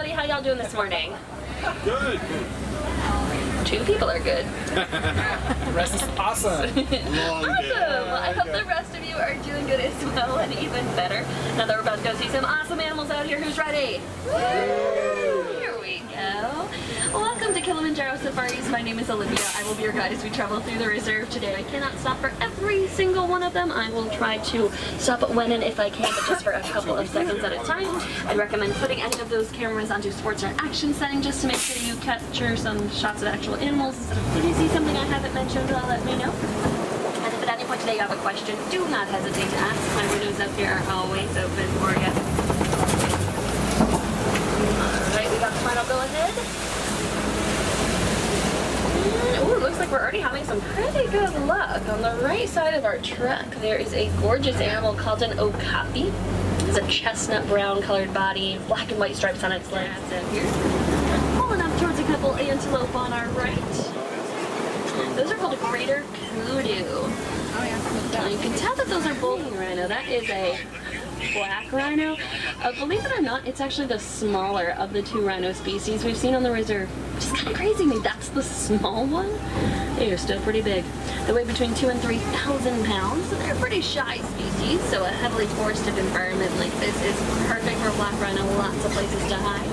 everybody. How y'all doing this morning? Good. 2 people are good. The rest is awesome. Long day. Awesome. Well, I hope the rest of you are doing good as well, and even better. Now that we're about to go see some awesome animals out here, who's ready? Here we go. Welcome to Kilimanjaro Safaris. My name is Olivia. I will be your guide as we travel through the reserve today. I cannot stop for every single one of them. I will try to stop when and if I can, but just for a couple of seconds at a time. I'd recommend putting any of those cameras onto sports or action setting just to make sure you capture some shots of actual animals. If you see something I haven't mentioned, let me know. And if at any point today you have a question, do not hesitate to ask. My windows up here are always open for you. Alright, we got the final go ahead. Ooh, looks like we're already having some pretty good luck. On the right side of our truck, there is a gorgeous animal called an okapi. It's a chestnut brown colored body, black and white stripes on its legs out here. Pulling up towards a couple antelope on our right. Those are called a greater kudu. Oh yeah. Now you can tell that those are bull rhino. That is a black rhino. Believe it or not, it's actually the smaller of the 2 rhino species we've seen on the reserve. Which is kind of crazy to me. That's the small one. They are still pretty big. They weigh between 2,000 and 3,000 pounds. So they're a pretty shy species, so a heavily forested environment like this is perfect for black rhino. Lots of places to hide.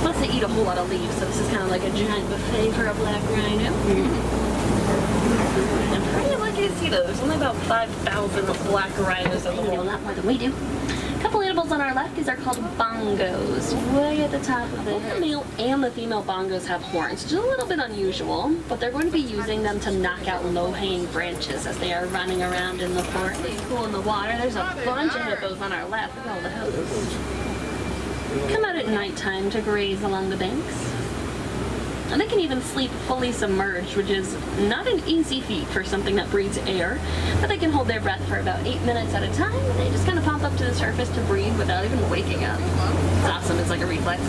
Plus they eat a whole lot of leaves, so this is kind of like a giant buffet for a black rhino. I'm pretty lucky to see those. There's only about 5,000 black rhinos in the world, a lot more than we do. A couple animals on our left, these are called bongos. Way at the top of both the male and the female bongos have horns, which is a little bit unusual, but they're going to be using them to knock out low-hanging branches as they are running around in the forest. Really cool in the water. There's a bunch of hippos on our left. Look at all the hippos. Come out at nighttime to graze along the banks. And they can even sleep fully submerged, which is not an easy feat for something that breathes air, but they can hold their breath for about 8 minutes at a time. They just kind of pop up to the surface to breathe without even waking up. It's awesome, it's like a reflex.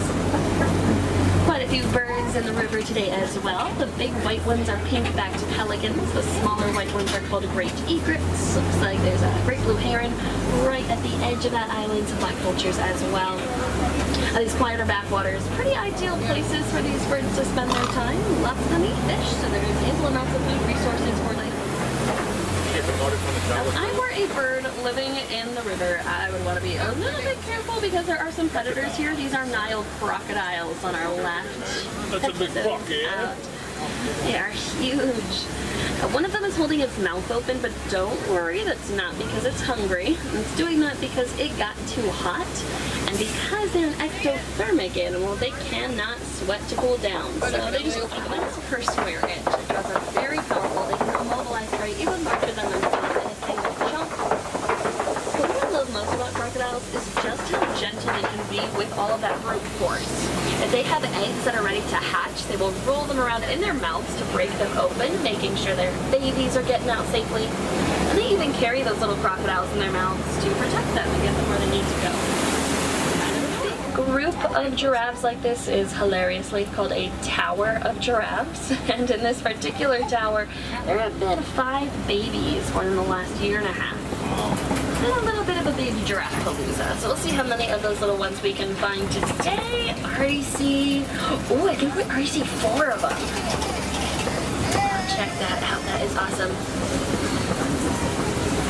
Quite a few birds in the river today as well. The big white ones are pink-backed pelicans. The smaller white ones are called great egrets. Looks like there's a great blue heron right at the edge of that island. Some black vultures as well. These quieter backwaters, pretty ideal places for these birds to spend their time. Lots of them eat fish, so there's ample amounts of food resources for life. If I were a bird living in the river, I would want to be a little bit careful because there are some predators here. These are Nile crocodiles on our left. That's a big buck, yeah? They are huge. One of them is holding its mouth open, but don't worry, that's not because it's hungry. It's doing that because it got too hot. And because they're an ectothermic animal, they cannot sweat to cool down. So they just persevere it. Jaws are very powerful. They can immobilize prey even larger than themselves in a single chunk. What I love most about crocodiles is just how gentle they can be with all of that brute force. If they have eggs that are ready to hatch, they will roll them around in their mouths to break them open, making sure their babies are getting out safely. And they even carry those little crocodiles in their mouths to protect them and get them where they need to go. Group of giraffes like this is hilariously called a tower of giraffes, and in this particular tower there have been 5 babies born in the last year and a half. And a little bit of a big giraffe palooza, so we'll see how many of those little ones we can find today. Already see, oh, I think we already see 4 of them. Check that out, that is awesome.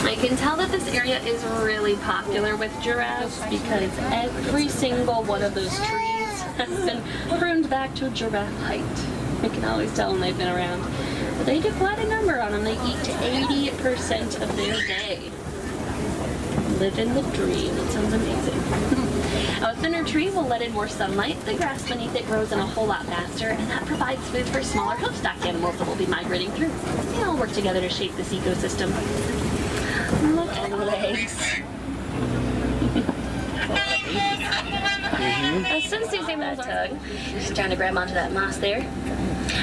I can tell that this area is really popular with giraffes because every single one of those trees has been pruned back to giraffe height. You can always tell when they've been around. But they do quite a number on them. They eat 80% of their day. Living the dream. It sounds amazing. A thinner tree will let in more sunlight. The grass beneath it grows in a whole lot faster, and that provides food for smaller hoofstock animals that will be migrating through. They all work together to shape this ecosystem. Look at the legs. As soon as these animals tug, just trying to grab onto that moss there.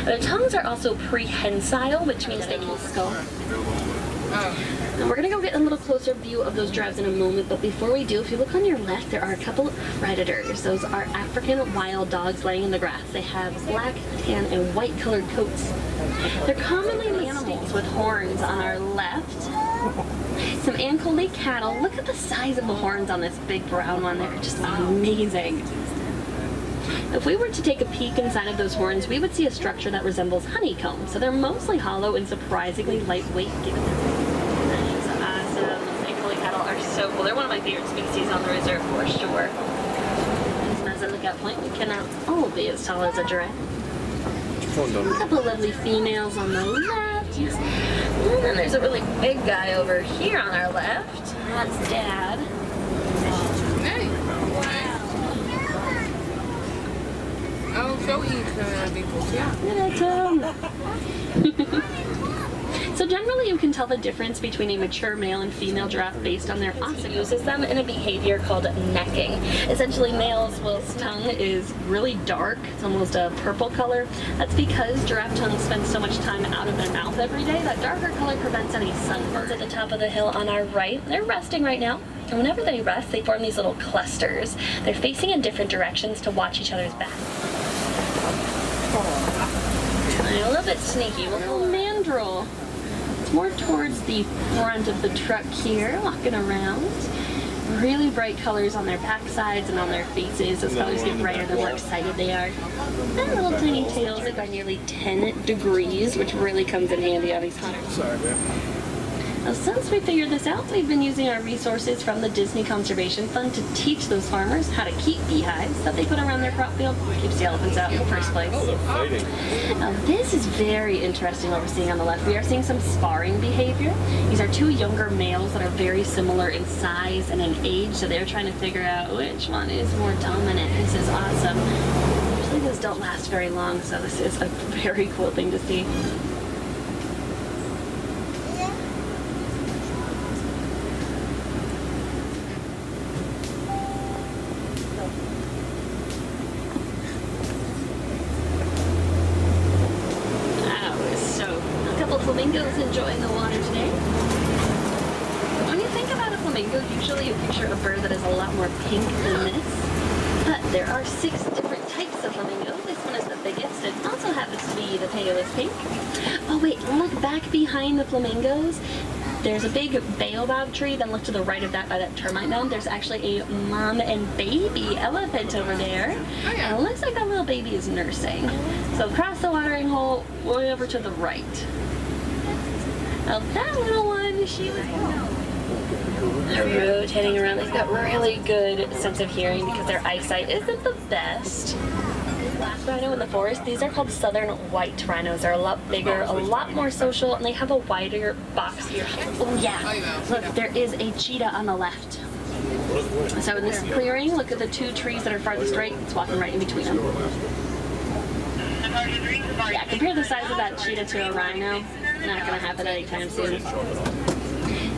Their tongues are also prehensile, which means they can skull. And we're going to go get a little closer view of those giraffes in a moment, but before we do, if you look on your left, there are a couple predators. Those are African wild dogs laying in the grass. They have black, tan, and white colored coats. They're commonly animals with horns on our left. Some Ankole cattle. Look at the size of the horns on this big brown one. They're just amazing. If we were to take a peek inside of those horns, we would see a structure that resembles honeycomb. So they're mostly hollow and surprisingly lightweight. That's awesome. Those thankfully cattle are so cool. They're one of my favorite species on the reserve for sure. And as a lookout point, we cannot all be as tall as a giraffe. A couple of lovely females on the left. And then there's a really big guy over here on our left. That's Dad. Hey. Oh, so So generally you can tell the difference between a mature male and female giraffe based on their ossicles. Uses them in a behavior called necking. Essentially males' tongue is really dark. It's almost a purple color. That's because giraffe tongues spend so much time out of their mouth every day. That darker color prevents any sunburn. At the top of the hill on our right, they're resting right now. And whenever they rest, they form these little clusters. They're facing in different directions to watch each other's back. A little bit sneaky, little mandrill. It's more towards the front of the truck here, walking around. Really bright colors on their back sides and on their faces. Those colors get brighter the more excited they are. And little tiny tails that are nearly 10 degrees, which really comes in handy on these hunters. Sorry, babe. Now, since we figured this out, we've been using our resources from the Disney Conservation Fund to teach those farmers how to keep beehives that they put around their crop field. Keeps the elephants out in the first place. Now, this is very interesting what we're seeing on the left. We are seeing some sparring behavior. These are two younger males that are very similar in size and in age, so they're trying to figure out which one is more dominant. This is awesome. Usually those don't last very long, so this is a very cool thing to see. Flamingos enjoying the water today. When you think about a flamingo, usually you picture a bird that is a lot more pink than this. But there are 6 different types of flamingo. This one is the biggest. It also happens to be the palest pink. Oh wait, look back behind the flamingos. There's a big baobab tree, then look to the right of that by that termite mound. There's actually a mom and baby elephant over there. Oh, yeah. And it looks like that little baby is nursing. So across the watering hole, way over to the right. Now that little one, she was rotating around. They've got really good sense of hearing because their eyesight isn't the best. Last rhino in the forest, these are called southern white rhinos. They're a lot bigger, a lot more social, and they have a wider box ear. Oh yeah, look, there is a cheetah on the left. So in this clearing, look at the 2 trees that are farthest right. It's walking right in between them. Yeah, compare the size of that cheetah to a rhino. Not gonna happen anytime soon.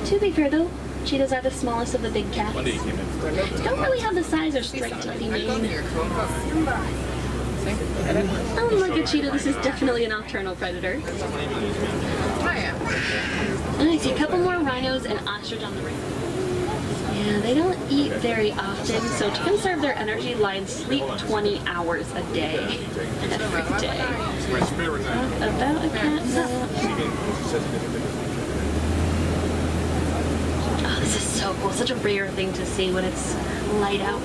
To be fair though, cheetahs are the smallest of the big cats. Don't really have the size or strength to be mean. Unlike a cheetah, this is definitely a nocturnal predator. And I see a couple more rhinos and ostrich on the right. Yeah, they don't eat very often, so to conserve their energy, lions sleep 20 hours a day. Every day. About a cat nap. Oh, this is so cool. Such a rare thing to see when it's light out.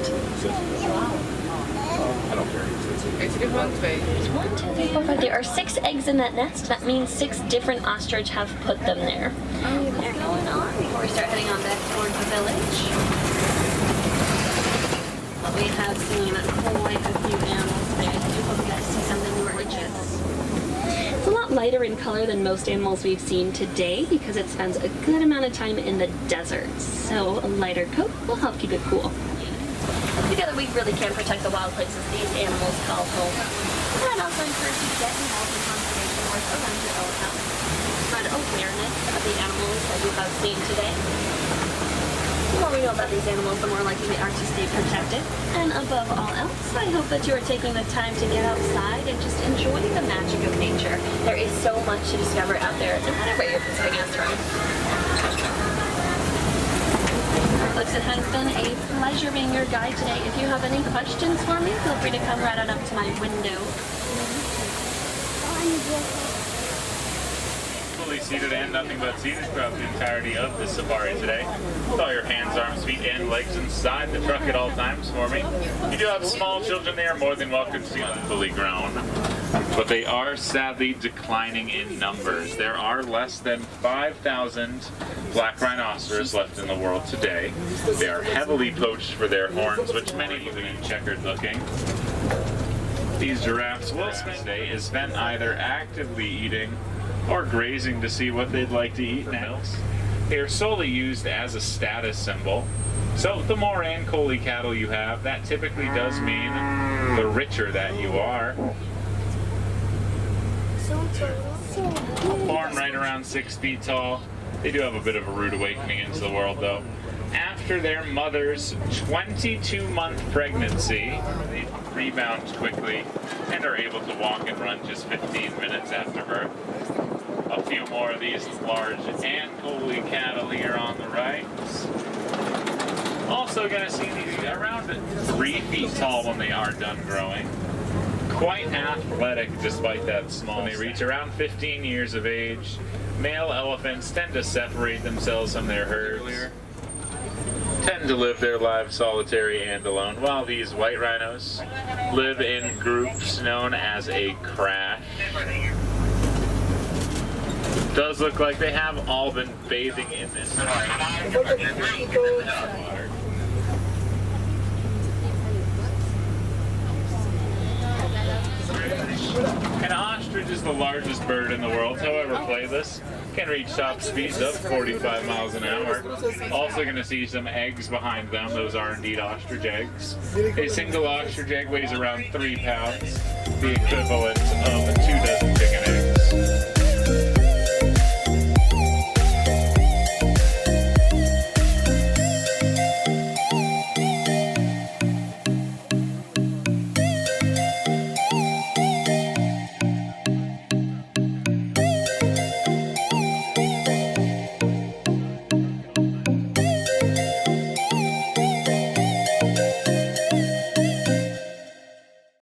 It's a good one, babe. 1, 2, 3, 4, 5. There are 6 eggs in that nest. That means 6 different ostrich have put them there. What's going on before we start heading on back towards the village? Well, we have seen quite a few animals today. I do hope you guys see something gorgeous. It's a lot lighter in color than most animals we've seen today because it spends a good amount of time in the desert. So a lighter coat will help keep it cool. Together we really can protect the wild places these animals call home. And I'd also encourage you to get involved in conservation work around your own house. Spread awareness of the animals that you have seen today. The more we know about these animals, the more likely we are to stay protected. And above all else, I hope that you are taking the time to get outside and just enjoy the magic of nature. There is so much to discover out there, no matter where you're visiting us from. Folks, it has been a pleasure being your guide today. If you have any questions for me, feel free to come right on up to my window. heavily seated and nothing but seated throughout the entirety of this safari today. With all your hands, arms, feet, and legs inside the truck at all times for me. If you do have small children, they are more than welcome to be fully grown. But they are sadly declining in numbers. There are less than 5,000 black rhinoceros left in the world today. They are heavily poached for their horns, which many even checkered looking. These giraffes will spend today is spent either actively eating or grazing to see what they'd like to eat next. They are solely used as a status symbol. So the more Ankoli cattle you have, that typically does mean the richer that you are. Born right around 6 feet tall, they do have a bit of a rude awakening into the world though. After their mother's 22-month pregnancy, they rebound quickly and are able to walk and run just 15 minutes after birth. A few more of these large Ankoli cattle here on the right. Also going to see these around 3 feet tall when they are done growing. Quite athletic despite that small. When they reach around 15 years of age, male elephants tend to separate themselves from their herds, tend to live their lives solitary and alone, while these white rhinos live in groups known as a crash. Does look like they have all been bathing in this water. An ostrich is the largest bird in the world, however playless. Can reach top speeds of 45 miles an hour. Also going to see some eggs behind them. Those are indeed ostrich eggs. A single ostrich egg weighs around 3 pounds, the equivalent of 2 dozen